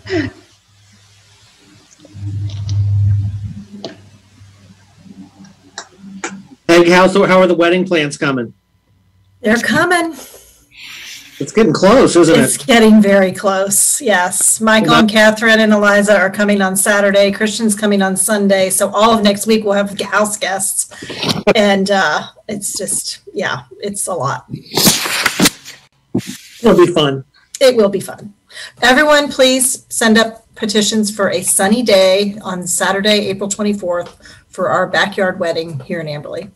Hey, how are the wedding plans coming? They're coming. It's getting close, isn't it? It's getting very close, yes. Michael and Catherine and Eliza are coming on Saturday. Christian's coming on Sunday. So all of next week we'll have house guests. And it's just, yeah, it's a lot. It'll be fun. It will be fun. Everyone, please send up petitions for a sunny day on Saturday, April 24th for our backyard wedding here in Amberley.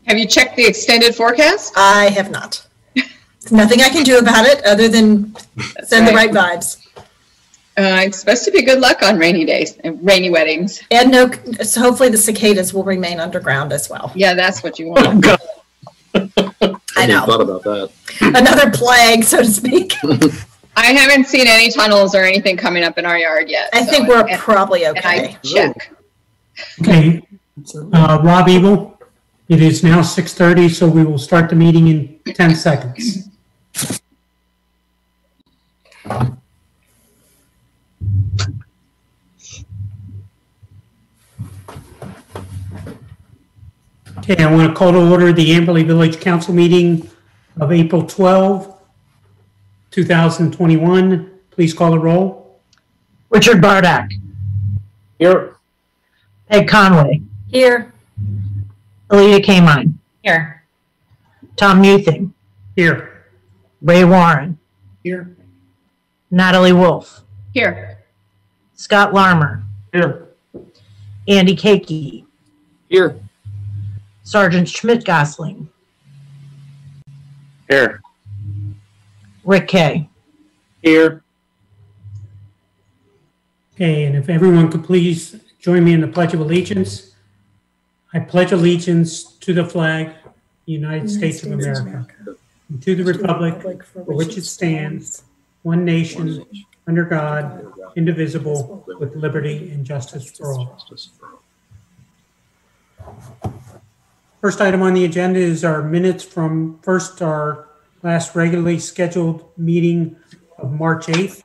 Have you checked the extended forecast? I have not. Nothing I can do about it other than send the right vibes. It's supposed to be good luck on rainy days and rainy weddings. And no, so hopefully the cicadas will remain underground as well. Yeah, that's what you want. I know. Thought about that. Another plague, so to speak. I haven't seen any tunnels or anything coming up in our yard yet. I think we're probably okay. And I check. Okay, Rob Evil. It is now 6:30, so we will start the meeting in 10 seconds. Okay, I want to call to order the Amberley Village Council meeting of April 12, 2021. Please call the roll. Richard Bardak. Here. Peg Conway. Here. Alita Kamine. Here. Tom Muthing. Here. Ray Warren. Here. Natalie Wolf. Here. Scott Larmer. Here. Andy Kakey. Here. Sergeant Schmidt Gosling. Here. Rick Kay. Here. Okay, and if everyone could please join me in the Pledge of Allegiance. I pledge allegiance to the flag, the United States of America, and to the republic for which it stands, one nation, under God, indivisible, with liberty and justice for all. First item on the agenda is our minutes from our last regularly scheduled meeting of March 8th.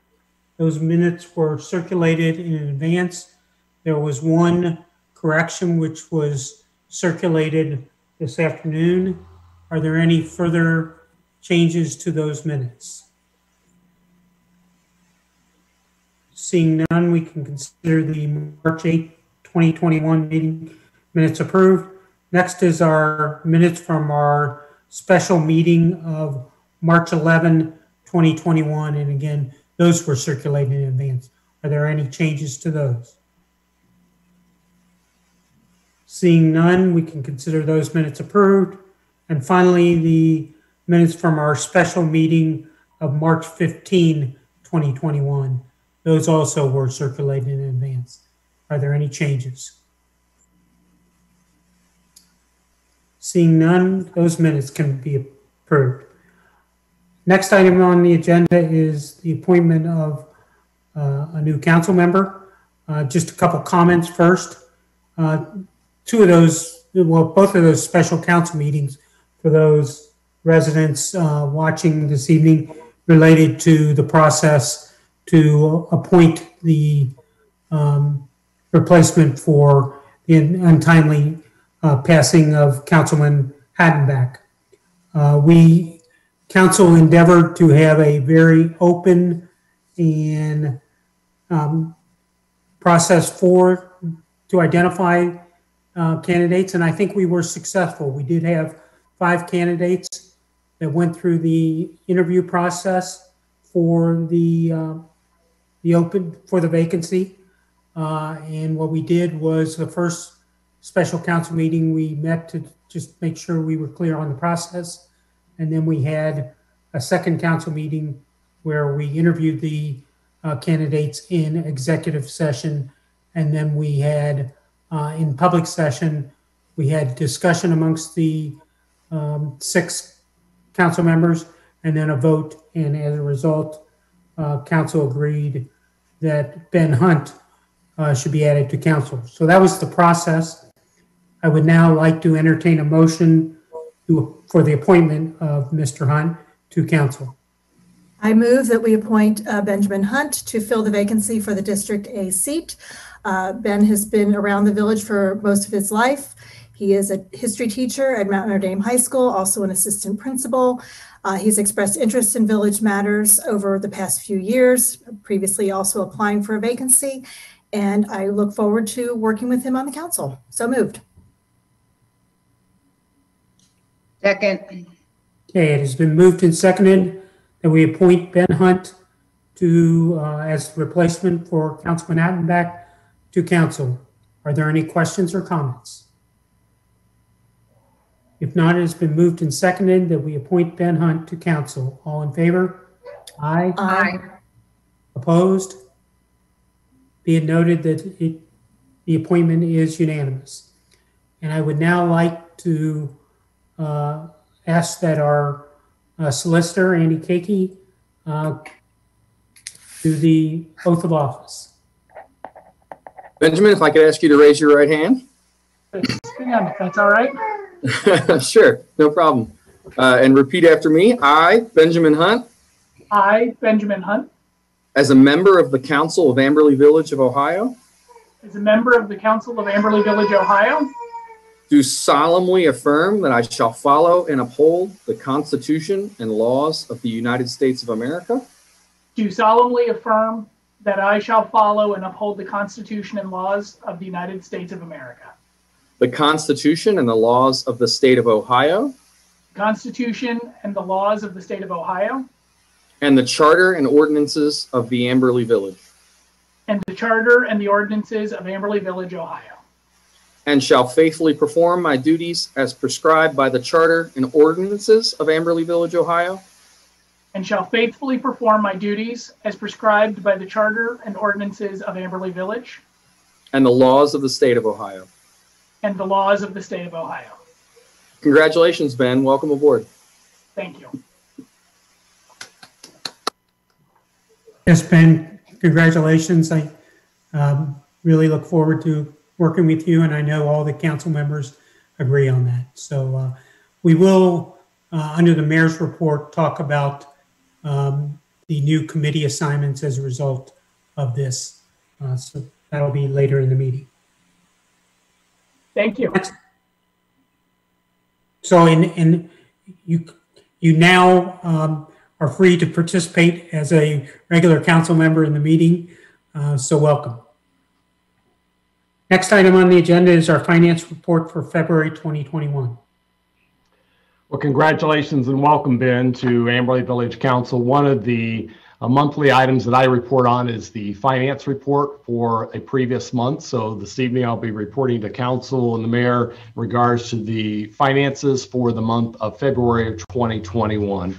Those minutes were circulated in advance. There was one correction which was circulated this afternoon. Are there any further changes to those minutes? Seeing none, we can consider the March 8, 2021 meeting minutes approved. Next is our minutes from our special meeting of March 11, 2021. And again, those were circulated in advance. Are there any changes to those? Seeing none, we can consider those minutes approved. And finally, the minutes from our special meeting of March 15, 2021. Those also were circulated in advance. Are there any changes? Seeing none, those minutes can be approved. Next item on the agenda is the appointment of a new council member. Just a couple comments first. Both of those special council meetings for those residents watching this evening related to the process to appoint the replacement for the untimely passing of Councilman Hattenbach. Council endeavored to have a very open and process to identify candidates, and I think we were successful. We did have 5 candidates that went through the interview process for the vacancy, and what we did was the first special council meeting we met to just make sure we were clear on the process, and then we had a second council meeting where we interviewed the candidates in executive session, and then we had in public session, we had discussion amongst the 6 council members and then a vote. And as a result, council agreed that Ben Hunt should be added to council. So that was the process. I would now like to entertain a motion for the appointment of Mr. Hunt to council. I move that we appoint Benjamin Hunt to fill the vacancy for the District A seat. Ben has been around the village for most of his life. He is a history teacher at Mount Notre Dame High School, also an assistant principal. He's expressed interest in village matters over the past few years, previously also applying for a vacancy, and I look forward to working with him on the council. So moved. Second. Okay, it has been moved and seconded that we appoint Ben Hunt to, as replacement for Councilman Attenbach to council. Are there any questions or comments? If not, it has been moved and seconded that we appoint Ben Hunt to council. All in favor? Aye. Aye. Opposed? Be it noted that the appointment is unanimous. And I would now like to ask that our solicitor, Andy Keiki, do the oath of office. Benjamin, if I could ask you to raise your right hand. If that's all right. Sure, no problem. And repeat after me. I, Benjamin Hunt, I, Benjamin Hunt, as a member of the Council of Amberley Village of Ohio, as a member of the Council of Amberley Village, Ohio, do solemnly affirm that I shall follow and uphold the Constitution and laws of the United States of America, do solemnly affirm that I shall follow and uphold the Constitution and laws of the United States of America, the Constitution and the laws of the State of Ohio, the Constitution and the laws of the State of Ohio, and the Charter and ordinances of the Amberley Village, and the Charter and the ordinances of Amberley Village, Ohio, and shall faithfully perform my duties as prescribed by the Charter and ordinances of Amberley Village, Ohio, and shall faithfully perform my duties as prescribed by the Charter and ordinances of Amberley Village, and the laws of the State of Ohio. and the laws of the State of Ohio. Congratulations, Ben. Welcome aboard. Thank you. Yes, Ben, congratulations. I really look forward to working with you, and I know all the council members agree on that. So we will, under the mayor's report, talk about the new committee assignments as a result of this. So that'll be later in the meeting. Thank you. So you now are free to participate as a regular council member in the meeting. So welcome. Next item on the agenda is our finance report for February 2021. Well, congratulations and welcome, Ben, to Amberley Village Council. One of the monthly items that I report on is the finance report for a previous month. So this evening I'll be reporting to council and the mayor in regards to the finances for the month of February of 2021.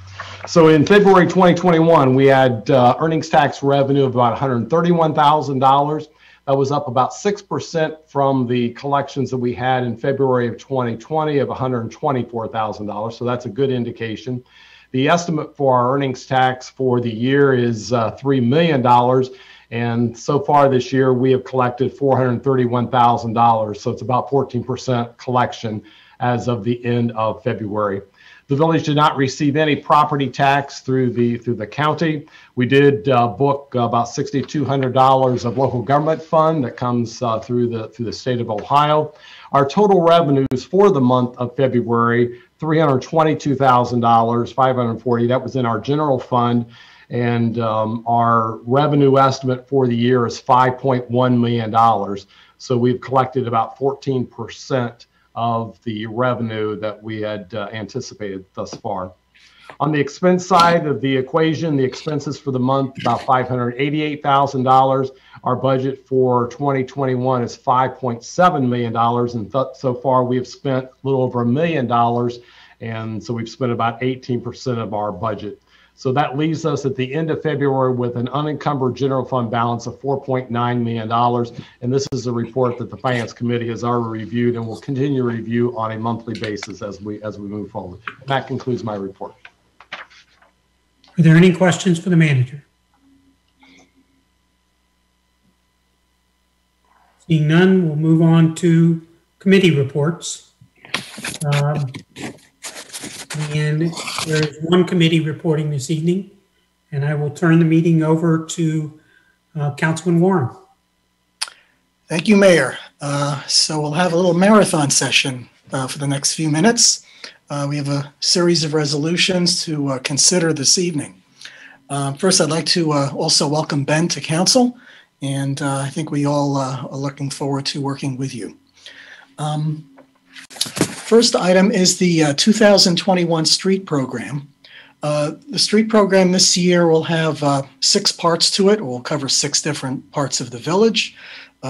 So in February 2021, we had earnings tax revenue of about $131,000. That was up about 6% from the collections that we had in February of 2020 of $124,000. So that's a good indication. The estimate for our earnings tax for the year is $3 million. And so far this year, we have collected $431,000. So it's about 14% collection as of the end of February. The village did not receive any property tax through the county. We did book about $6,200 of local government fund that comes through the state of Ohio. Our total revenues for the month of February, $322,000, $540. That was in our general fund, and our revenue estimate for the year is $5.1 million. So we've collected about 14% of the revenue that we had anticipated thus far. On the expense side of the equation, the expenses for the month, about $588,000. Our budget for 2021 is $5.7 million. And so far we have spent a little over $1 million. And so we've spent about 18% of our budget. So that leaves us at the end of February with an unencumbered general fund balance of $4.9 million. And this is a report that the Finance Committee has already reviewed and will continue to review on a monthly basis as we move forward. And that concludes my report. Are there any questions for the manager? Seeing none, we'll move on to committee reports. And there is one committee reporting this evening, And I will turn the meeting over to Councilman Warren. Thank you, Mayor. So we'll have a little marathon session for the next few minutes. We have a series of resolutions to consider this evening. First, I'd like to also welcome Ben to council, and I think we all are looking forward to working with you. First item is the 2021 street program. The street program this year will have 6 parts to it. It will cover 6 different parts of the village.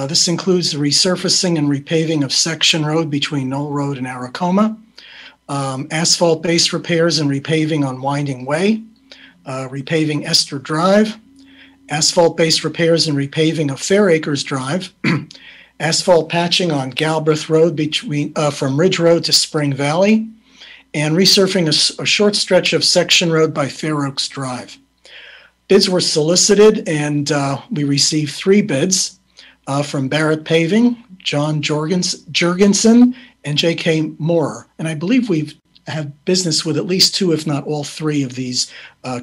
This includes the resurfacing and repaving of Section Road between Knoll Road and Aracoma, asphalt-based repairs and repaving on Winding Way, repaving Esther Drive, asphalt-based repairs and repaving of Fair Acres Drive, asphalt patching on Galbraith Road from Ridge Road to Spring Valley, and resurfacing a short stretch of Section Road by Fair Oaks Drive. Bids were solicited, and we received 3 bids from Barrett Paving, John Jurgensen, and J.K. Moore. And I believe we've had business with at least 2, if not all 3 of these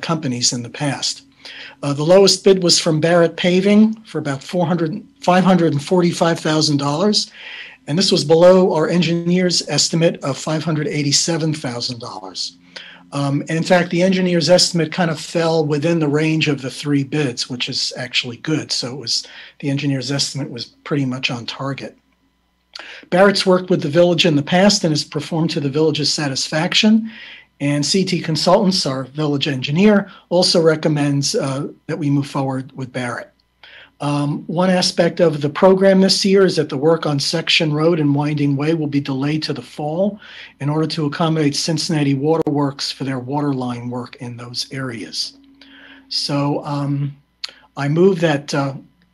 companies in the past. The lowest bid was from Barrett Paving for about $545,000, and this was below our engineer's estimate of $587,000. And in fact, the engineer's estimate kind of fell within the range of the 3 bids, which is actually good. So the engineer's estimate was pretty much on target. Barrett's worked with the village in the past and has performed to the village's satisfaction. And CT Consultants, our village engineer, also recommends that we move forward with Barrett. One aspect of the program this year is that the work on Section Road and Winding Way will be delayed to the fall in order to accommodate Cincinnati Waterworks for their water line work in those areas. So I move that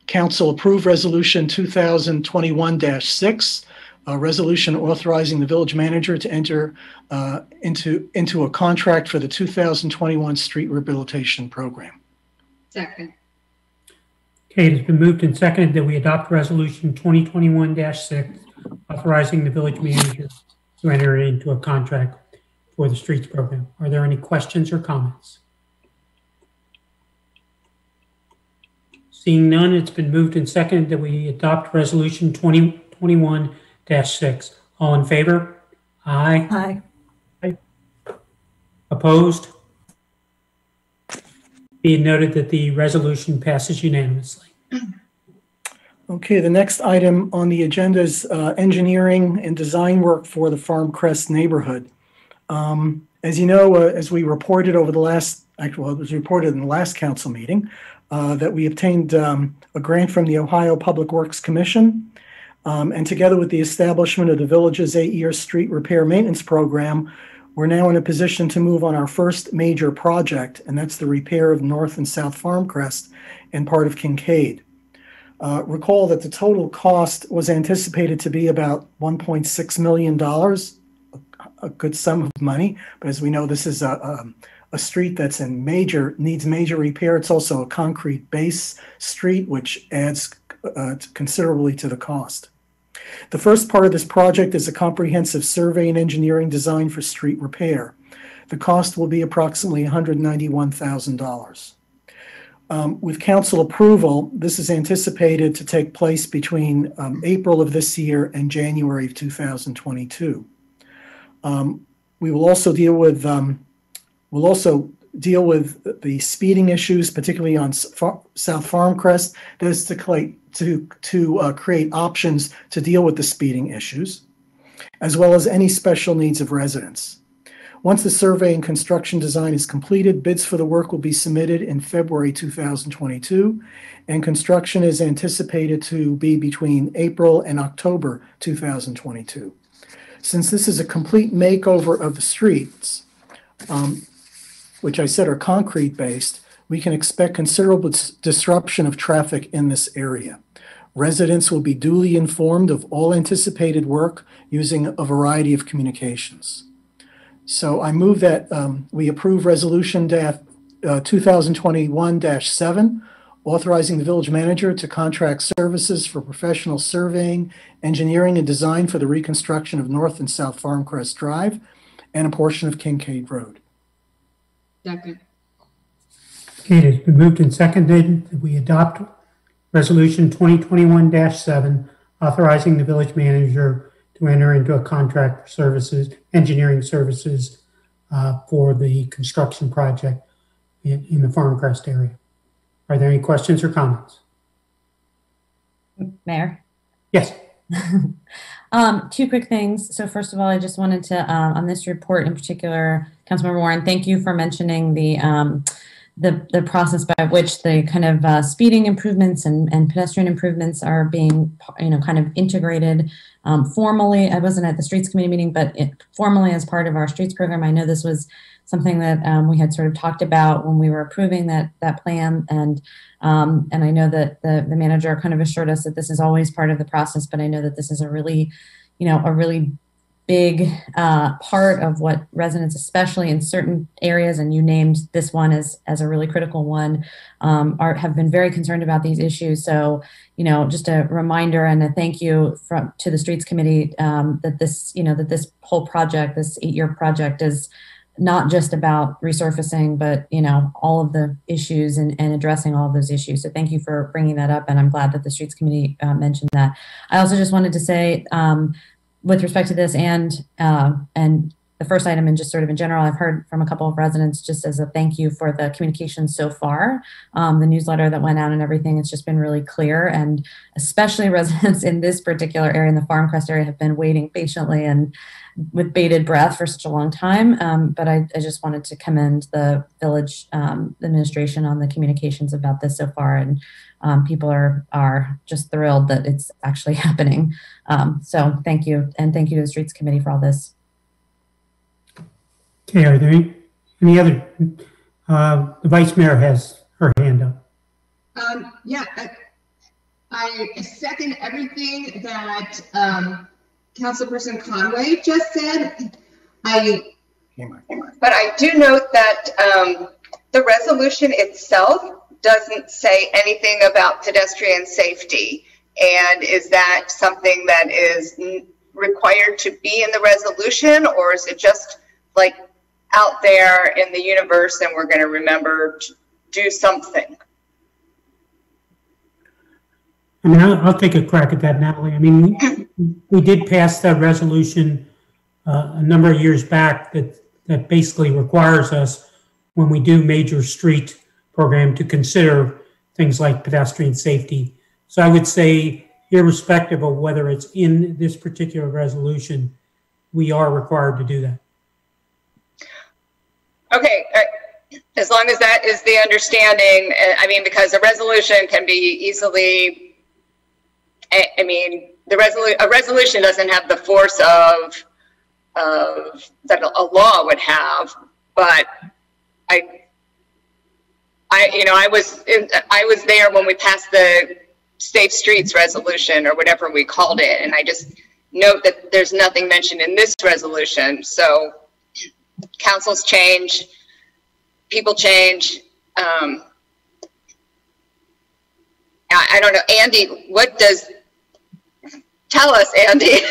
Council approve Resolution 2021-6, a resolution authorizing the village manager to enter into a contract for the 2021 street rehabilitation program. Second. Okay, it has been moved and seconded that we adopt Resolution 2021-6, authorizing the village manager to enter into a contract for the streets program. Are there any questions or comments? Seeing none, it's been moved and seconded that we adopt Resolution 2021-6. All in favor? Aye. Aye. Opposed? Be it noted that the resolution passes unanimously. Okay, the next item on the agenda is engineering and design work for the Farm Crest neighborhood. As you know, as we reported over the last, actually, it was reported in the last council meeting, that we obtained a grant from the Ohio Public Works Commission. And together with the establishment of the village's 8-year street repair maintenance program, we're now in a position to move on our first major project, and that's the repair of North and South Farm Crest and part of Kincaid. Recall that the total cost was anticipated to be about $1.6 million, a good sum of money. But as we know, this is a street that's needs major repair. It's also a concrete base street, which adds considerably to the cost. The first part of this project is a comprehensive survey and engineering design for street repair. The cost will be approximately $191,000. With council approval, this is anticipated to take place between April of this year and January of 2022. We will also deal with the speeding issues, particularly on South Farm Crest. That is to create options to deal with the speeding issues, as well as any special needs of residents. Once the survey and construction design is completed, bids for the work will be submitted in February 2022, and construction is anticipated to be between April and October 2022. Since this is a complete makeover of the streets, which I said are concrete-based, we can expect considerable disruption of traffic in this area. Residents will be duly informed of all anticipated work using a variety of communications. So I move that we approve Resolution 2021-7, authorizing the village manager to contract services for professional surveying, engineering, and design for the reconstruction of North and South Farm Crest Drive and a portion of Kincaid Road. Second. Okay, it's been moved and seconded that we adopt Resolution 2021-7, authorizing the village manager to enter into a contract for services, engineering services for the construction project in the Farmcrest area. Are there any questions or comments? Mayor? Yes. Two quick things. So first of all, I just wanted to, on this report in particular, Councilmember Warren, thank you for mentioning the process by which the kind of speeding improvements and pedestrian improvements are being, kind of integrated formally. I wasn't at the streets committee meeting, but formally as part of our streets program. I know this was something that we had sort of talked about when we were approving that plan, and I know that the manager kind of assured us that this is always part of the process. But I know that this is a really big part of what residents, especially in certain areas, and you named this one as a really critical one, have been very concerned about these issues. So, just a reminder and a thank you to the Streets Committee that this whole project, this 8-year project, is not just about resurfacing, but all of the issues and addressing all of those issues. So thank you for bringing that up, and I'm glad that the Streets Committee mentioned that. I also just wanted to say, with respect to this and the first item, and just sort of in general, I've heard from a couple of residents just as a thank you for the communication so far, the newsletter that went out and everything. It's just been really clear, and especially residents in this particular area, in the Farmcrest area, have been waiting patiently and with bated breath for such a long time. But I just wanted to commend the village administration on the communications about this so far, and people are just thrilled that it's actually happening. So thank you, and thank you to the Streets Committee for all this. Okay, are there any other? The Vice Mayor has her hand up. Yeah, I second everything that Councilperson Conway just said. But I do note that the resolution itself doesn't say anything about pedestrian safety. And is that something that is required to be in the resolution, or is it just like out there in the universe and we're going to remember to do something? I mean, I'll take a crack at that, Natalie. I mean, we did pass that resolution a number of years back that basically requires us, when we do major street program, to consider things like pedestrian safety. So I would say, irrespective of whether it's in this particular resolution, we are required to do that. Okay, as long as that is the understanding. I mean, because a resolution can be easily, I mean, a resolution doesn't have the force of that a law would have. But I was there when we passed the Safe Streets resolution, or whatever we called it, and I just note that there's nothing mentioned in this resolution. So councils change, people change. I don't know, Andy, tell us, Andy.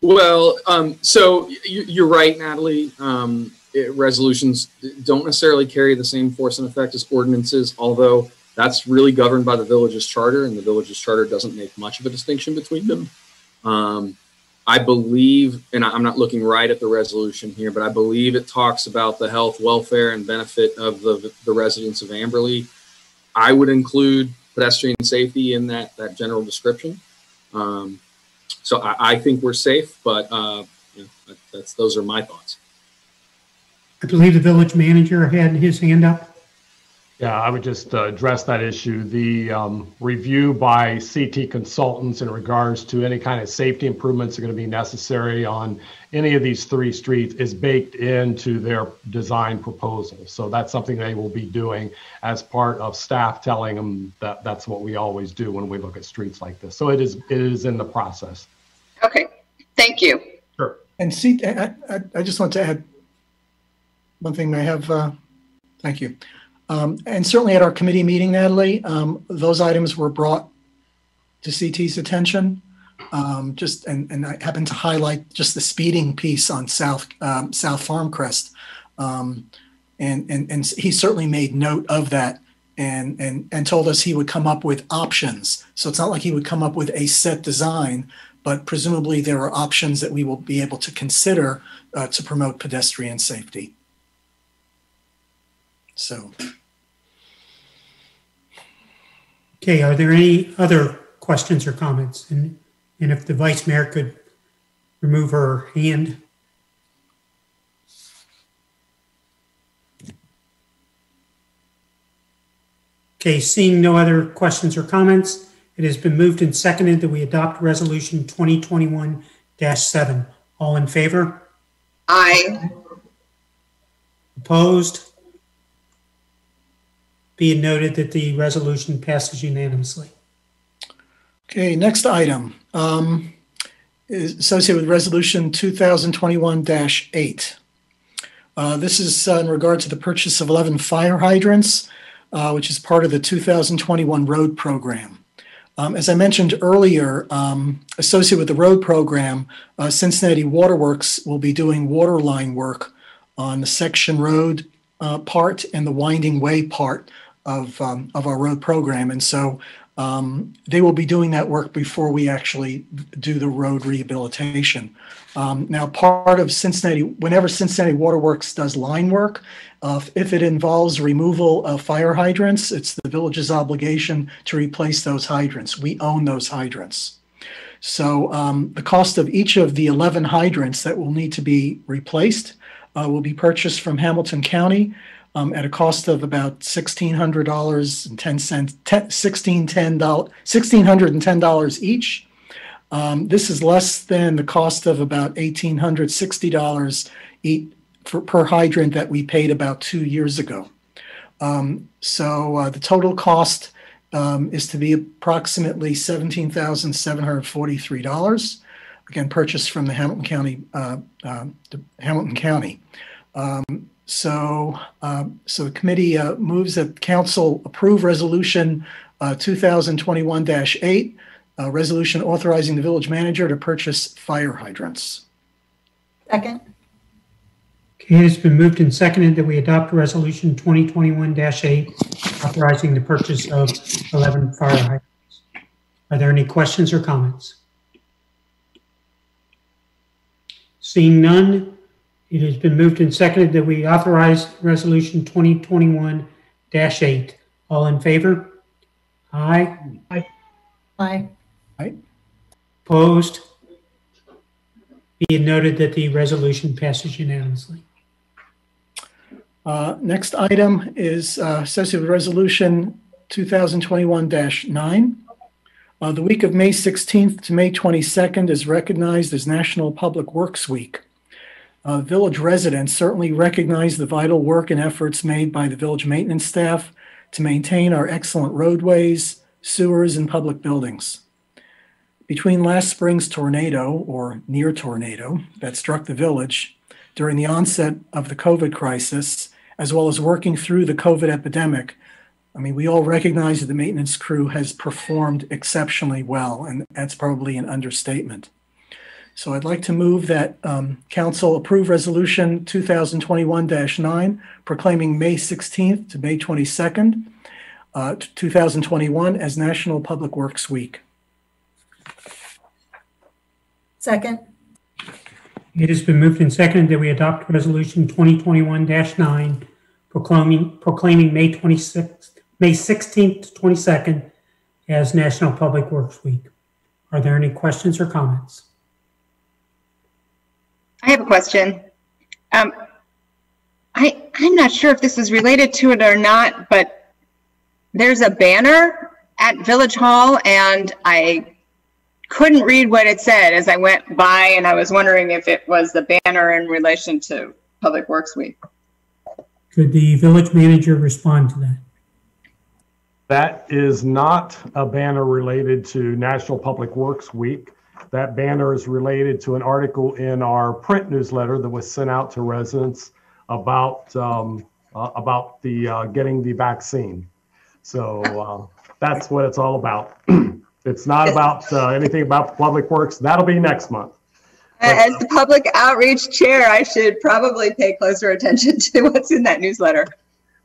Well, so you're right, Natalie. Resolutions don't necessarily carry the same force and effect as ordinances, although that's really governed by the village's charter, and the village's charter doesn't make much of a distinction between them. I believe, and I'm not looking right at the resolution here, but I believe it talks about the health, welfare, and benefit of the residents of Amberley. I would include pedestrian safety in that general description. So I think we're safe, but those are my thoughts. I believe the village manager had his hand up. Yeah, I would just address that issue. The review by CT consultants in regards to any kind of safety improvements that are going to be necessary on any of these 3 streets is baked into their design proposal. So that's something they will be doing as part of staff telling them that that's what we always do when we look at streets like this. So it is in the process. Okay, thank you. Sure. And I just want to add one thing I have. Thank you. And certainly at our committee meeting, Natalie, those items were brought to CT's attention. And I happened to highlight just the speeding piece on South Farmcrest. And he certainly made note of that and told us he would come up with options. So it's not like he would come up with a set design, but presumably there are options that we will be able to consider to promote pedestrian safety. So. Okay, are there any other questions or comments? And if the Vice Mayor could remove her hand. Okay, seeing no other questions or comments, it has been moved and seconded that we adopt Resolution 2021-7. All in favor? Aye. Opposed? Be it noted that the resolution passes unanimously. Okay, next item is associated with Resolution 2021-8. This is in regard to the purchase of 11 fire hydrants, which is part of the 2021 road program. As I mentioned earlier, associated with the road program, Cincinnati Waterworks will be doing water line work on the section road part and the winding way part of our road program. And so they will be doing that work before we actually do the road rehabilitation. Now, part of Cincinnati, whenever Cincinnati Waterworks does line work, if it involves removal of fire hydrants, it's the village's obligation to replace those hydrants. We own those hydrants. So the cost of each of the 11 hydrants that will need to be replaced will be purchased from Hamilton County at a cost of about $1,610 each. This is less than the cost of about $1,860 per hydrant that we paid about 2 years ago. So the total cost is to be approximately $17,743. Again, purchased from the Hamilton County. So the committee moves that council approve Resolution 2021-8, resolution authorizing the village manager to purchase fire hydrants. Second. Okay, it has been moved and seconded that we adopt Resolution 2021-8, authorizing the purchase of 11 fire hydrants. Are there any questions or comments? Seeing none, it has been moved and seconded that we authorize Resolution 2021-8. All in favor? Aye. Aye. Aye. Aye. Opposed? Be it noted that the resolution passes unanimously. Next item is associated with Resolution 2021-9. The week of May 16th to May 22nd is recognized as National Public Works Week. Village residents certainly recognize the vital work and efforts made by the village maintenance staff to maintain our excellent roadways, sewers, and public buildings. Between last spring's tornado, or near tornado, that struck the village during the onset of the COVID crisis, as well as working through the COVID epidemic, I mean, we all recognize that the maintenance crew has performed exceptionally well, and that's probably an understatement. So I'd like to move that council approve Resolution 2021-9, proclaiming May 16th to May 22nd, 2021 as National Public Works Week. Second. It has been moved and seconded that we adopt Resolution 2021-9, proclaiming May 16th to 22nd as National Public Works Week. Are there any questions or comments? I have a question. I'm not sure if this is related to it or not, but there's a banner at Village Hall, and I couldn't read what it said as I went by, and I was wondering if it was the banner in relation to Public Works Week. Could the village manager respond to that? That is not a banner related to National Public Works Week. That banner is related to an article in our print newsletter that was sent out to residents about getting the vaccine. So that's what it's all about. It's not about anything about Public Works. That'll be next month. As the public outreach chair, I should probably pay closer attention to what's in that newsletter.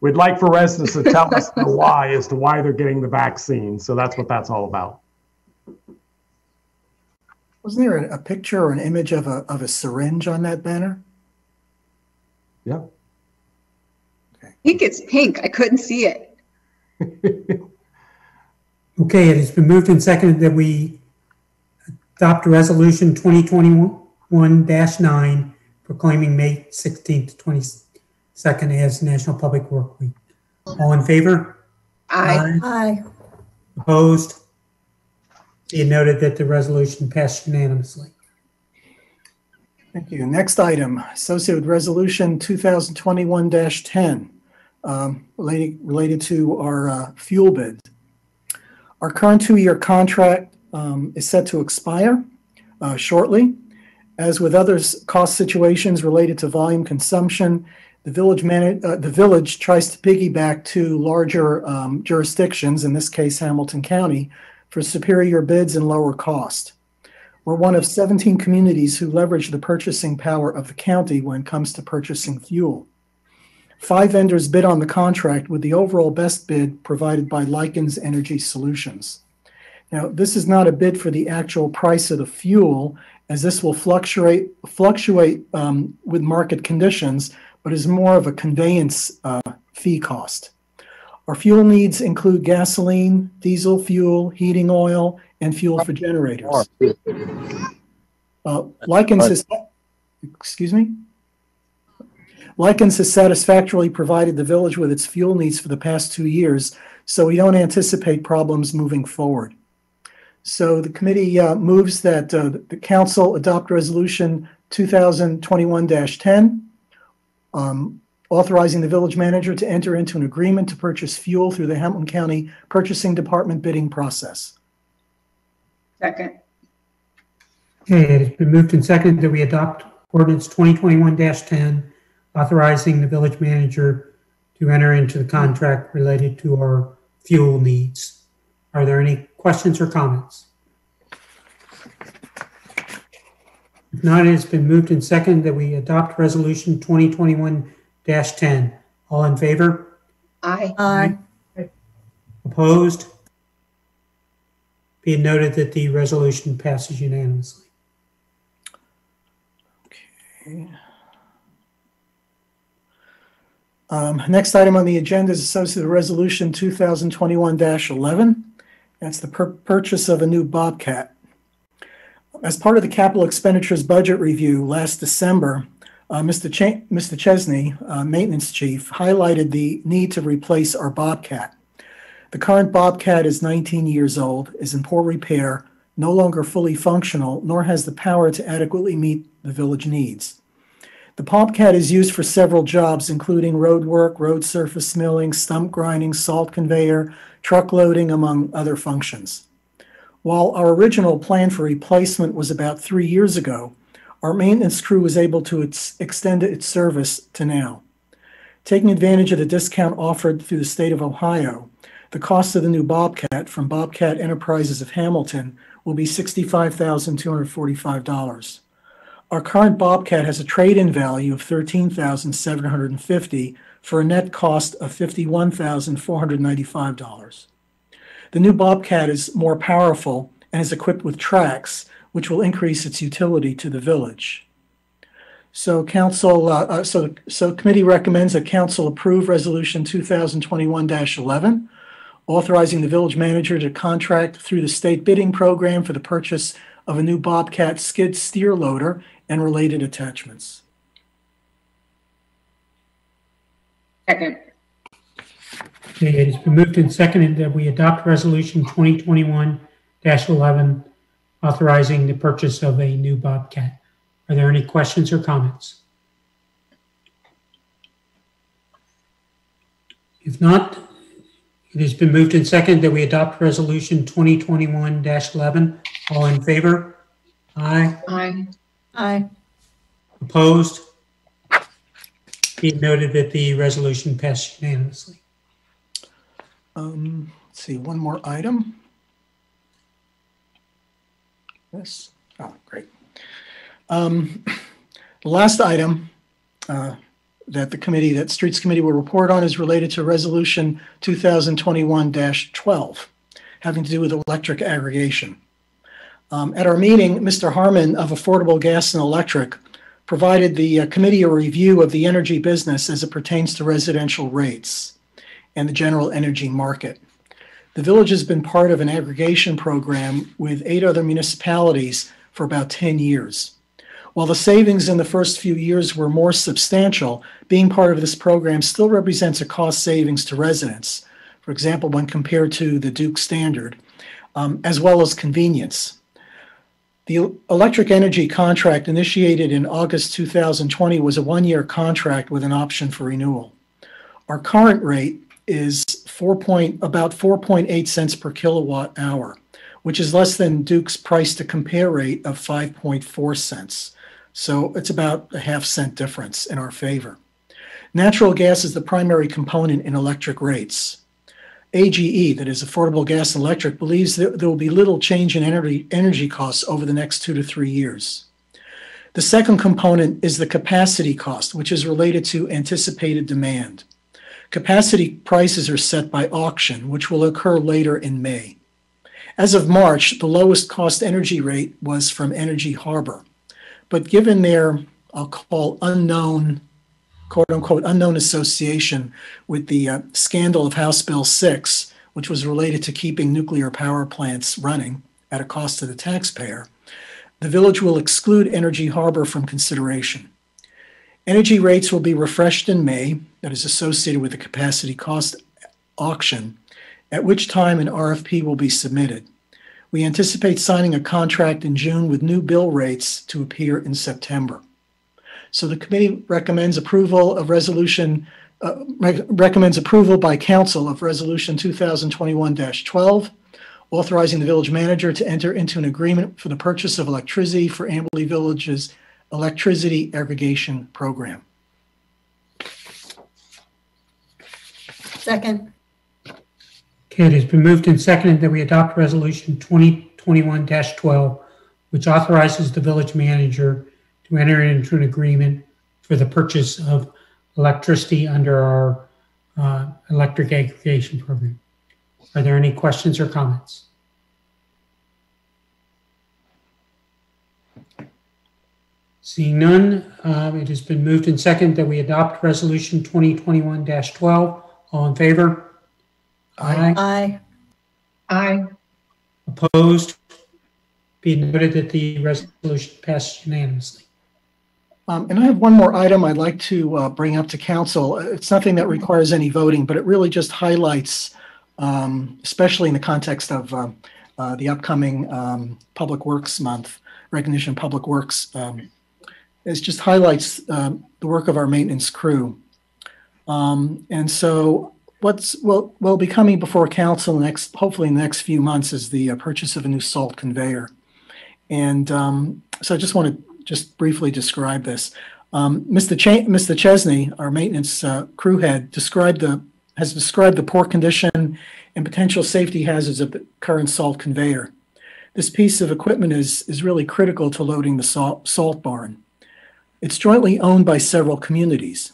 We'd like for residents to tell us the why as to why they're getting the vaccine. So that's what that's all about. Wasn't there a picture or an image of a syringe on that banner? Yeah. I think it's pink. I couldn't see it. Okay, it has been moved and seconded that we adopt resolution 2021-9 proclaiming May 16th to 22nd as National Public Work Week. All in favor? Aye. Aye. Opposed? Be it noted that the resolution passed unanimously. Thank you. Next item, associated with resolution 2021-10, related to our fuel bid. Our current 2-year contract is set to expire shortly. As with other cost situations related to volume consumption, the village tries to piggyback to larger jurisdictions, in this case Hamilton County, for superior bids and lower cost. We're one of 17 communities who leverage the purchasing power of the county when it comes to purchasing fuel. 5 vendors bid on the contract with the overall best bid provided by Likens Energy Solutions. Now, this is not a bid for the actual price of the fuel, as this will fluctuate with market conditions, but is more of a conveyance fee cost. Our fuel needs include gasoline, diesel fuel, heating oil, and fuel for generators. Likens has satisfactorily provided the village with its fuel needs for the past 2 years, so we don't anticipate problems moving forward. So the committee moves that the council adopt resolution 2021-10, authorizing the village manager to enter into an agreement to purchase fuel through the Hamilton County Purchasing Department bidding process. Second. Okay, it has been moved and seconded that we adopt ordinance 2021-10, authorizing the village manager to enter into the contract related to our fuel needs. Are there any questions or comments? If not, it has been moved and seconded that we adopt resolution 2021-10. All in favor? Aye. Aye. Opposed? Be it noted that the resolution passes unanimously. Okay. Next item on the agenda is associated with resolution 2021-11. That's the purchase of a new Bobcat. As part of the capital expenditures budget review last December, Mr. Chesney, maintenance chief, highlighted the need to replace our Bobcat. The current Bobcat is 19 years old, is in poor repair, no longer fully functional, nor has the power to adequately meet the village needs. The Bobcat is used for several jobs, including road work, road surface milling, stump grinding, salt conveyor, truck loading, among other functions. While our original plan for replacement was about 3 years ago, our maintenance crew was able to extend its service to now. Taking advantage of the discount offered through the state of Ohio, the cost of the new Bobcat from Bobcat Enterprises of Hamilton will be $65,245. Our current Bobcat has a trade-in value of $13,750 for a net cost of $51,495. The new Bobcat is more powerful and is equipped with tracks, which will increase its utility to the village. So committee recommends that council approve resolution 2021-11, authorizing the village manager to contract through the state bidding program for the purchase of a new Bobcat skid steer loader and related attachments. Second. Okay, it has been moved and seconded that we adopt resolution 2021-11, authorizing the purchase of a new Bobcat. Are there any questions or comments? If not, it has been moved and seconded that we adopt resolution 2021-11. All in favor? Aye. Aye. Aye. Opposed? Be it noted that the resolution passed unanimously. Let's see, one more item. Yes. Oh, great. The last item that Streets Committee will report on is related to Resolution 2021-12, having to do with electric aggregation. At our meeting, Mr. Harmon of Affordable Gas and Electric provided the committee a review of the energy business as it pertains to residential rates and the general energy market. The village has been part of an aggregation program with 8 other municipalities for about 10 years. While the savings in the first few years were more substantial, being part of this program still represents a cost savings to residents, for example, when compared to the Duke standard, as well as convenience. The electric energy contract initiated in August 2020 was a 1-year contract with an option for renewal. Our current rate is about 4.8 cents per kilowatt hour, which is less than Duke's price to compare rate of 5.4 cents. So it's about a half-cent difference in our favor. Natural gas is the primary component in electric rates. AGE, that is Affordable Gas and Electric, believes that there will be little change in energy costs over the next 2 to 3 years. The second component is the capacity cost, which is related to anticipated demand. Capacity prices are set by auction, which will occur later in May. As of March, the lowest cost energy rate was from Energy Harbor. But given their, I'll call unknown, quote unquote, unknown association with the scandal of House Bill 6, which was related to keeping nuclear power plants running at a cost to the taxpayer, the village will exclude Energy Harbor from consideration. Energy rates will be refreshed in May, that is associated with the capacity cost auction, at which time an RFP will be submitted. We anticipate signing a contract in June with new bill rates to appear in September. So the committee recommends approval of recommends approval by council of Resolution 2021-12, authorizing the village manager to enter into an agreement for the purchase of electricity for Amberley Village's electricity aggregation program. Second. Okay, it has been moved and seconded that we adopt Resolution 2021-12, which authorizes the village manager to enter into an agreement for the purchase of electricity under our electric aggregation program. Are there any questions or comments? Seeing none, it has been moved and seconded that we adopt Resolution 2021-12. All in favor? Aye. Aye. Aye. Opposed? Be noted that the resolution passed unanimously. And I have one more item I'd like to bring up to council. It's nothing that requires any voting, but it really just highlights, especially in the context of the upcoming Public Works Month, Recognition of Public Works, it just highlights the work of our maintenance crew. And so will be coming before council hopefully in the next few months is the purchase of a new salt conveyor. And so I just want to briefly describe this. Mr. Chesney, our maintenance crew head, has described the poor condition and potential safety hazards of the current salt conveyor. This piece of equipment is really critical to loading the salt barn. It's jointly owned by several communities.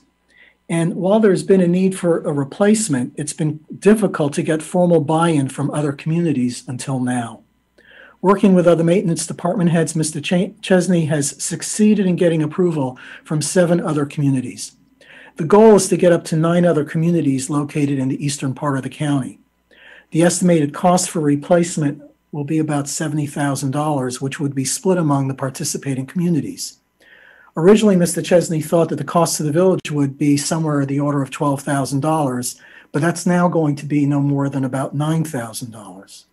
And while there's been a need for a replacement, it's been difficult to get formal buy-in from other communities until now. Working with other maintenance department heads, Mr. Chesney has succeeded in getting approval from 7 other communities. The goal is to get up to 9 other communities located in the eastern part of the county. The estimated cost for replacement will be about $70,000, which would be split among the participating communities. Originally, Mr. Chesney thought that the cost to the village would be somewhere in the order of $12,000, but that's now going to be no more than about $9,000.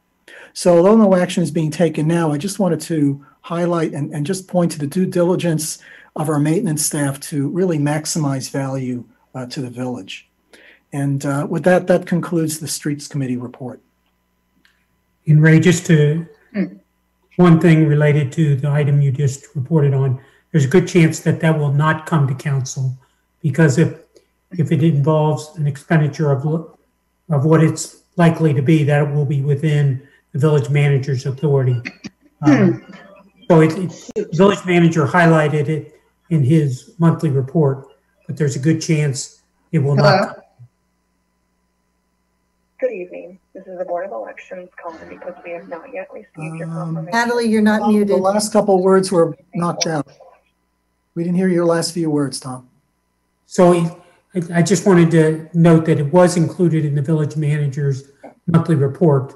So although no action is being taken now, I just wanted to highlight and just point to the due diligence of our maintenance staff to really maximize value to the village. And with that, that concludes the Streets Committee report. And Ray, just one thing related to the item you just reported on, there's a good chance that that will not come to council, because if it involves an expenditure of what it's likely to be, that it will be within the village manager's authority. So the village manager highlighted it in his monthly report, but there's a good chance it will not. Good evening. This is the Board of Elections calling because we have not yet received your confirmation. Natalie, you're not muted. The last couple words were knocked out. We didn't hear your last few words, Tom. So I just wanted to note that it was included in the village manager's monthly report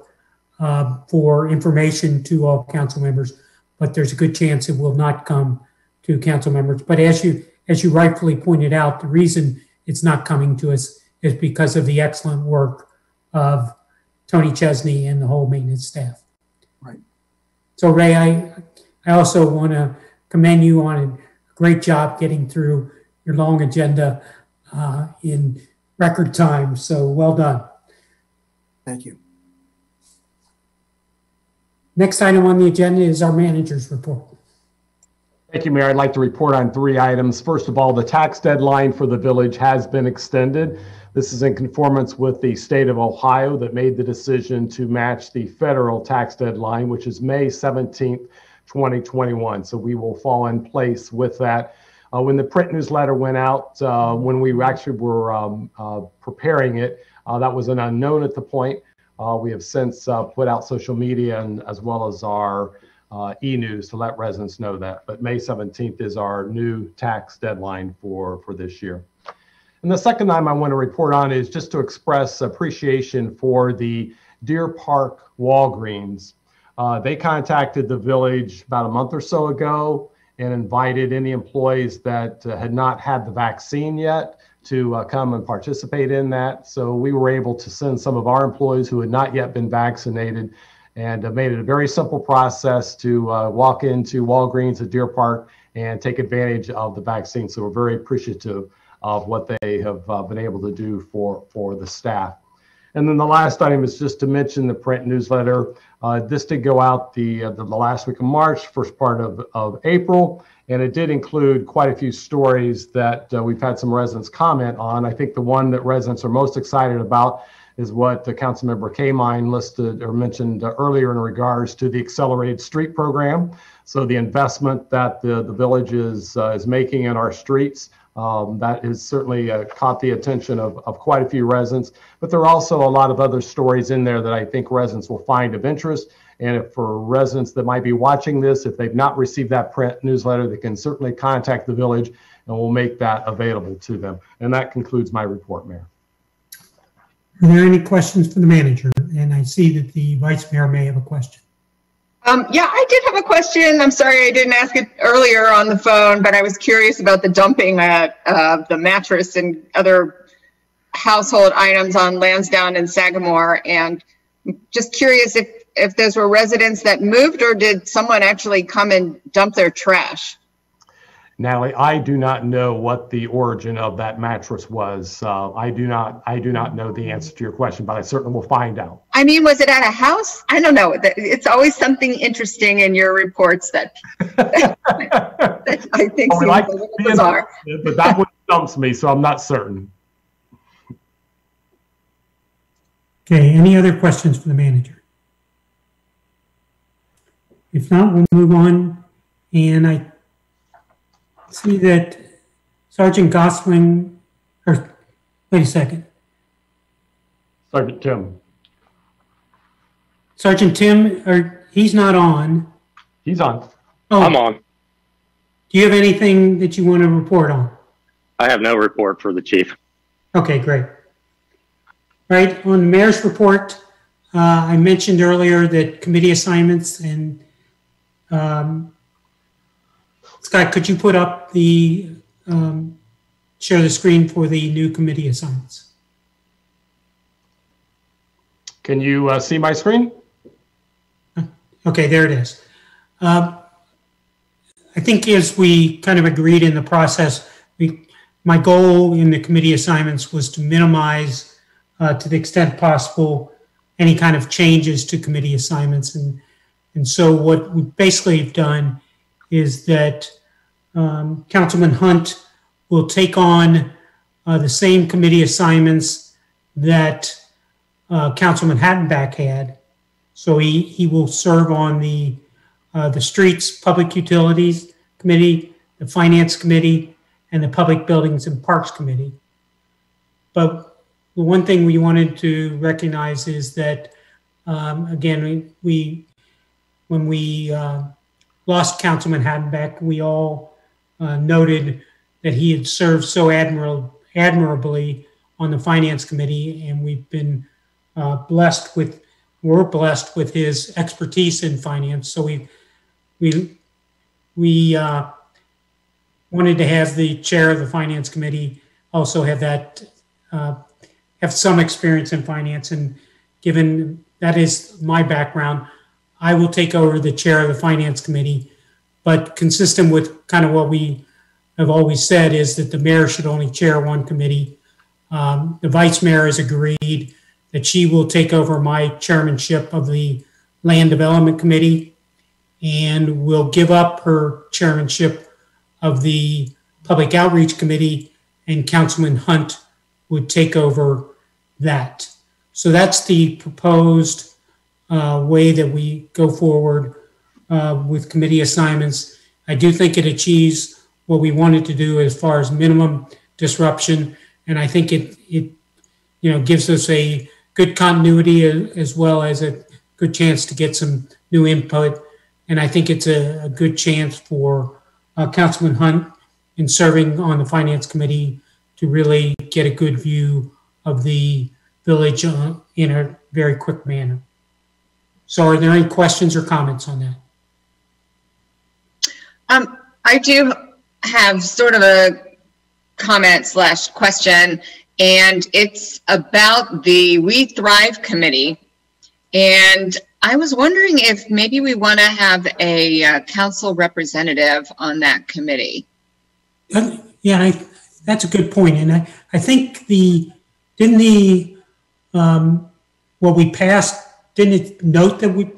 for information to all council members, but there's a good chance it will not come to council members. But as you rightfully pointed out, the reason it's not coming to us is because of the excellent work of Tony Chesney and the whole maintenance staff. Right. So Ray, I also want to commend you on a great job getting through your long agenda in record time. So well done. Thank you. Next item on the agenda is our manager's report. Thank you, Mayor. I'd like to report on 3 items. First of all, the tax deadline for the village has been extended. This is in conformance with the state of Ohio that made the decision to match the federal tax deadline, which is May 17th, 2021. So we will fall in place with that. When the print newsletter went out, when we actually were preparing it, that was an unknown at the point. We have since put out social media and as well as our e-news to let residents know that. But May 17th is our new tax deadline for this year. And the second item I want to report on is just to express appreciation for the Deer Park Walgreens. They contacted the village about a month or so ago and invited any employees that had not had the vaccine yet to come and participate in that. So we were able to send some of our employees who had not yet been vaccinated, and made it a very simple process to walk into Walgreens at Deer Park and take advantage of the vaccine. So we're very appreciative of what they have been able to do for the staff. And then the last item is just to mention the print newsletter. This did go out the last week of March, first part of April, and it did include quite a few stories that we've had some residents comment on. I think the one that residents are most excited about is what the Councilmember Kamine listed or mentioned earlier in regards to the Accelerated Street Program. So the investment that the village is making in our streets, that has certainly caught the attention of quite a few residents. But there are also a lot of other stories in there that I think residents will find of interest. And if for residents that might be watching this, if they've not received that print newsletter, they can certainly contact the village and we'll make that available to them. And that concludes my report, Mayor. Are there any questions for the manager? And I see that the vice mayor may have a question. Yeah, I did have a question. I'm sorry I didn't ask it earlier on the phone, but I was curious about the dumping the mattress and other household items on Lansdowne and Sagamore. And just curious if those were residents that moved or did someone actually come and dump their trash? Natalie, I do not know what the origin of that mattress was. I do not know the answer to your question, but I certainly will find out. I mean, was it at a house? I don't know. It's always something interesting in your reports that I think seems a little bizarre. But that one stumps me, so I'm not certain. Okay, any other questions for the manager? If not, we'll move on. And I see that Sergeant Gosling, or wait a second. Sergeant Tim. Sergeant Tim, or he's not on. He's on. Oh, I'm on. Do you have anything that you want to report on? I have no report for the chief. Okay, great. Right, on the mayor's report, I mentioned earlier that committee assignments and Scott, could you put up the, share the screen for the new committee assignments? Can you see my screen? Okay, there it is. I think as we kind of agreed in the process, my goal in the committee assignments was to minimize, to the extent possible, any kind of changes to committee assignments. And so what we basically have done is that Councilman Hunt will take on the same committee assignments that Councilman Hattenbach had. So he will serve on the the Streets Public Utilities Committee, the Finance Committee, and the Public Buildings and Parks Committee. But the one thing we wanted to recognize is that, again, when we lost Councilman Hadenbeck, we all noted that he had served so admirably on the Finance Committee, and we've been we're blessed with his expertise in finance. So we wanted to have the chair of the Finance Committee also have have some experience in finance, and given that is my background, I will take over the chair of the Finance Committee. But consistent with kind of what we have always said is that the mayor should only chair one committee. The vice mayor has agreed that she will take over my chairmanship of the Land Development Committee and will give up her chairmanship of the Public Outreach Committee, and Councilman Hunt would take over that. So that's the proposed way that we go forward with committee assignments. I do think it achieves what we wanted to do as far as minimum disruption, and I think it gives us a good continuity as well as a good chance to get some new input. And I think it's a good chance for Councilman Hunt in serving on the Finance Committee to really get a good view of the village in a very quick manner. So are there any questions or comments on that? I do have sort of a comment / question, and it's about the We Thrive Committee. And I was wondering if maybe we want to have a council representative on that committee. Yeah, that's a good point. And I think what we passed, didn't it note that we?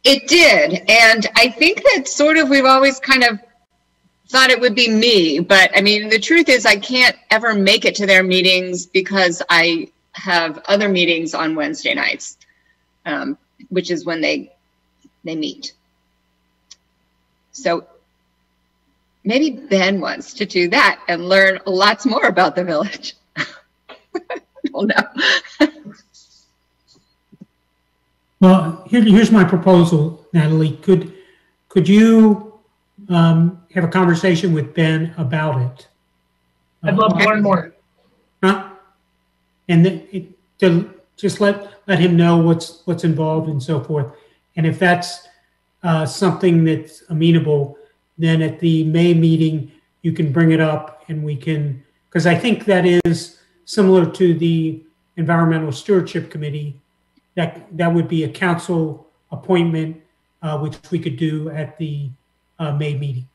It did. And I think that sort of we've always kind of thought it would be me. But I mean, the truth is I can't ever make it to their meetings because I have other meetings on Wednesday nights, which is when they meet. So maybe Ben wants to do that and learn lots more about the village. I don't know. Well, here's my proposal, Natalie. Could you have a conversation with Ben about it? I'd love to learn more. Huh? And to just let him know what's involved and so forth. And if that's something that's amenable, then at the May meeting you can bring it up, and we can, because I think that is similar to the Environmental Stewardship Committee. That would be a council appointment, which we could do at the May meeting.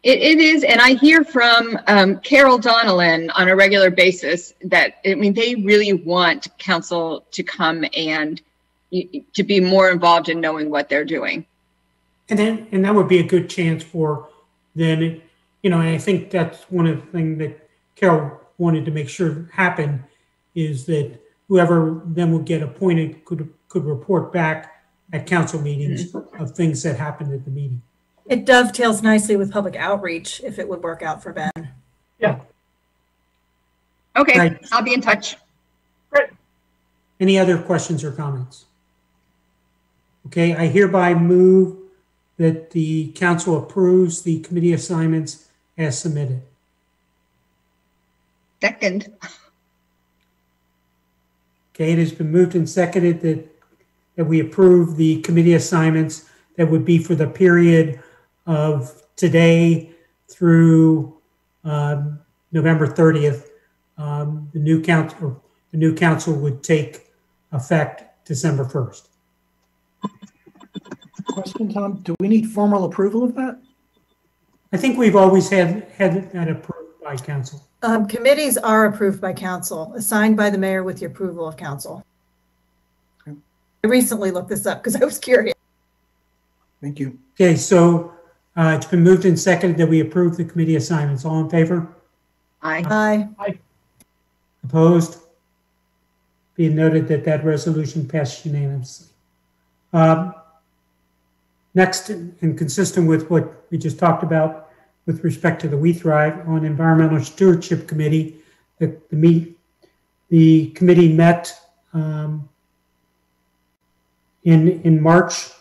It is, and I hear from Carol Donnellan on a regular basis that, I mean, they really want council to come and to be more involved in knowing what they're doing. And that would be a good chance for then, and I think that's one of the things that Carol wanted to make sure happened, is that whoever then would get appointed could report back at council meetings of things that happened at the meeting. It dovetails nicely with public outreach if it would work out for Ben. Yeah. Okay, Right. I'll be in touch. Great. Any other questions or comments? Okay, I hereby move that the council approves the committee assignments as submitted. Second. Okay, it has been moved and seconded that we approve the committee assignments that would be for the period of today through November 30th. The new council would take effect December 1st. Question, Tom, do we need formal approval of that? I think we've always had that approved by council. Committees are approved by council, assigned by the mayor with the approval of council. Okay. I recently looked this up because I was curious. Thank you. Okay, so it's been moved and seconded that we approve the committee assignments. All in favor? Aye. Aye. Opposed? Be noted that resolution passed unanimously. Next, and consistent with what we just talked about with respect to the We Thrive on Environmental Stewardship Committee, the committee met in March,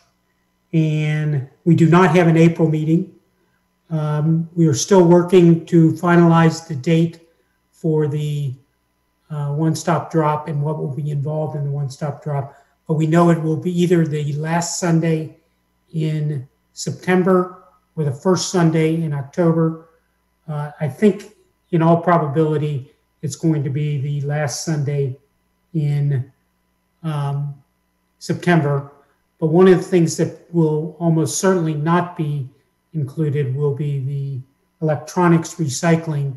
and we do not have an April meeting. We are still working to finalize the date for the one-stop drop and what will be involved in the one-stop drop. But we know it will be either the last Sunday in September or the first Sunday in October. I think in all probability, it's going to be the last Sunday in September. But one of the things that will almost certainly not be included will be the electronics recycling.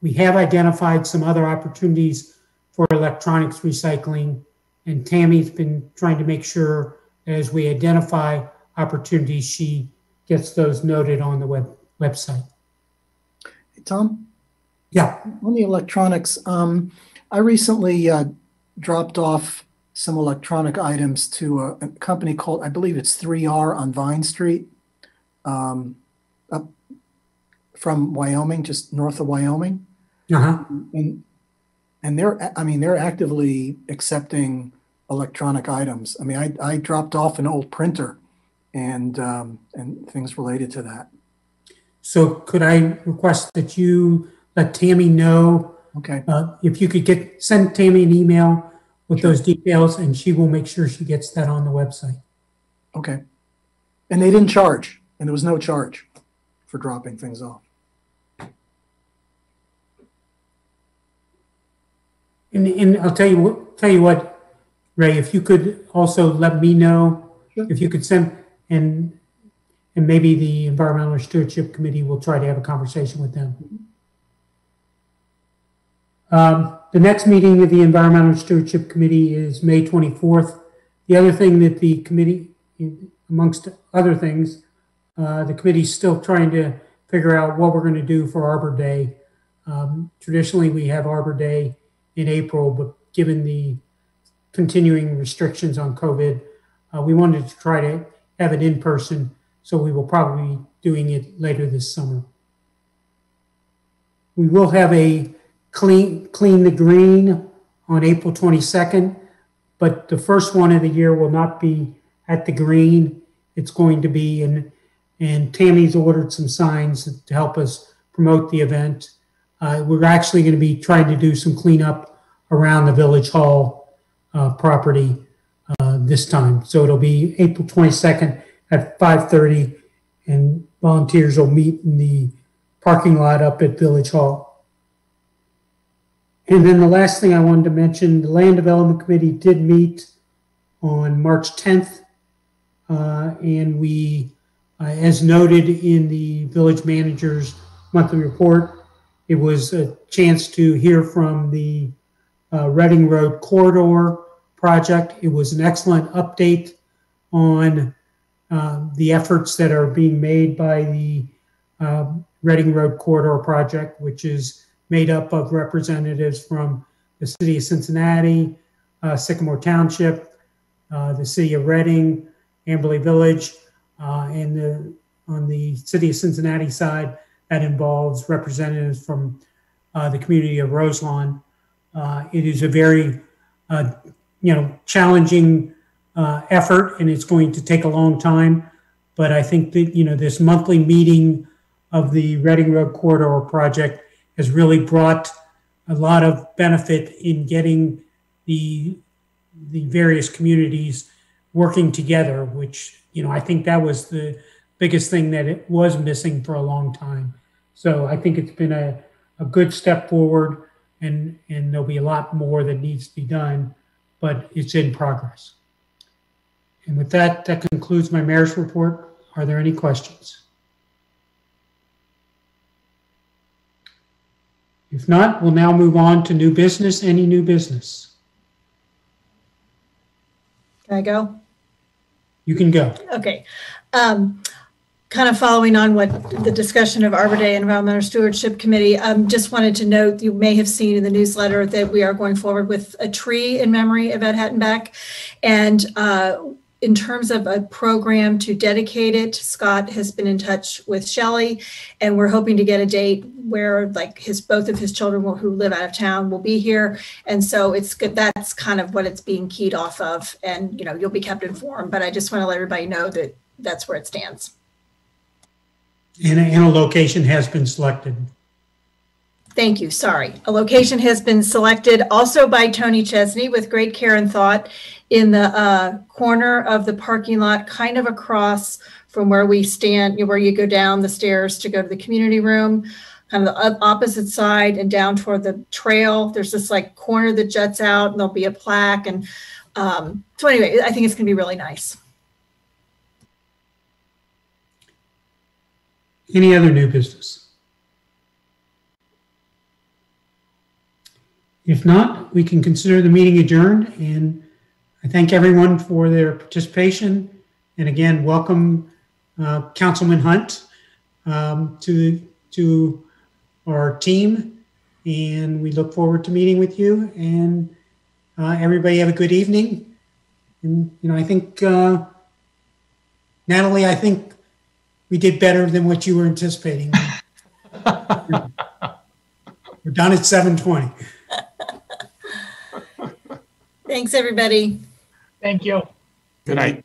We have identified some other opportunities for electronics recycling, and Tammy's been trying to make sure that as we identify opportunities, she gets those noted on the website. Hey, Tom? Yeah. On the electronics, I recently dropped off some electronic items to a company called, I believe it's 3R on Vine Street, up from Wyoming, just north of Wyoming. Uh-huh. And they're actively accepting electronic items. I mean, I dropped off an old printer and things related to that. So could I request that you let Tammy know? Okay. If you could send Tammy an email with those details, and she will make sure she gets that on the website. Okay. And they didn't charge, and there was no charge for dropping things off. And I'll tell you what, Ray, if you could also let me know, if you could send, and maybe the Environmental Stewardship Committee will try to have a conversation with them. The next meeting of the Environmental Stewardship Committee is May 24th. The other thing that the committee, amongst other things, the committee is still trying to figure out what we're going to do for Arbor Day. Traditionally, we have Arbor Day in April, but given the continuing restrictions on COVID, we wanted to try to have it in person, so we will probably be doing it later this summer. We will have a Clean the Green on April 22nd, but the first one of the year will not be at the Green. It's going to be and Tammy's ordered some signs to help us promote the event. We're actually going to be trying to do some cleanup around the Village Hall property this time. So it'll be April 22nd at 5:30, and volunteers will meet in the parking lot up at Village Hall. And then the last thing I wanted to mention, the Land Development Committee did meet on March 10th, and we, as noted in the village manager's monthly report, it was a chance to hear from the Reading Road Corridor project. It was an excellent update on the efforts that are being made by the Reading Road Corridor project, which is made up of representatives from the city of Cincinnati, Sycamore Township, the city of Reading, Amberley Village, and on the city of Cincinnati side, that involves representatives from the community of Roselawn. It is a very, challenging effort, and it's going to take a long time. But I think that, this monthly meeting of the Reading Road Corridor project has really brought a lot of benefit in getting the various communities working together, which, I think that was the biggest thing that it was missing for a long time. So I think it's been a good step forward, and there'll be a lot more that needs to be done, but it's in progress. And with that, that concludes my mayor's report. Are there any questions? If not, we'll now move on to new business. Any new business? Can I go? You can go. Okay. Kind of following on what the discussion of Arbor Day and Environmental Stewardship Committee, just wanted to note, you may have seen in the newsletter that we are going forward with a tree in memory of Ed Hattenbeck. And in terms of a program to dedicate it, Scott has been in touch with Shelley, and we're hoping to get a date where like both of his children who live out of town will be here. And so it's good. That's kind of what it's being keyed off of. And, you'll be kept informed, but I just want to let everybody know that that's where it stands. And a location has been selected. Thank you. Sorry. A location has been selected also by Tony Chesney with great care and thought in the corner of the parking lot, kind of across from where we stand, where you go down the stairs to go to the community room, kind of the opposite side and down toward the trail. There's this like corner that juts out and there'll be a plaque. And so anyway, I think it's going to be really nice. Any other new business? If not, we can consider the meeting adjourned, and I thank everyone for their participation. And again, welcome Councilman Hunt to our team, and we look forward to meeting with you. And everybody have a good evening. And I think Natalie, I think we did better than what you were anticipating. We're done at 7:20. Thanks, everybody. Thank you. Good night.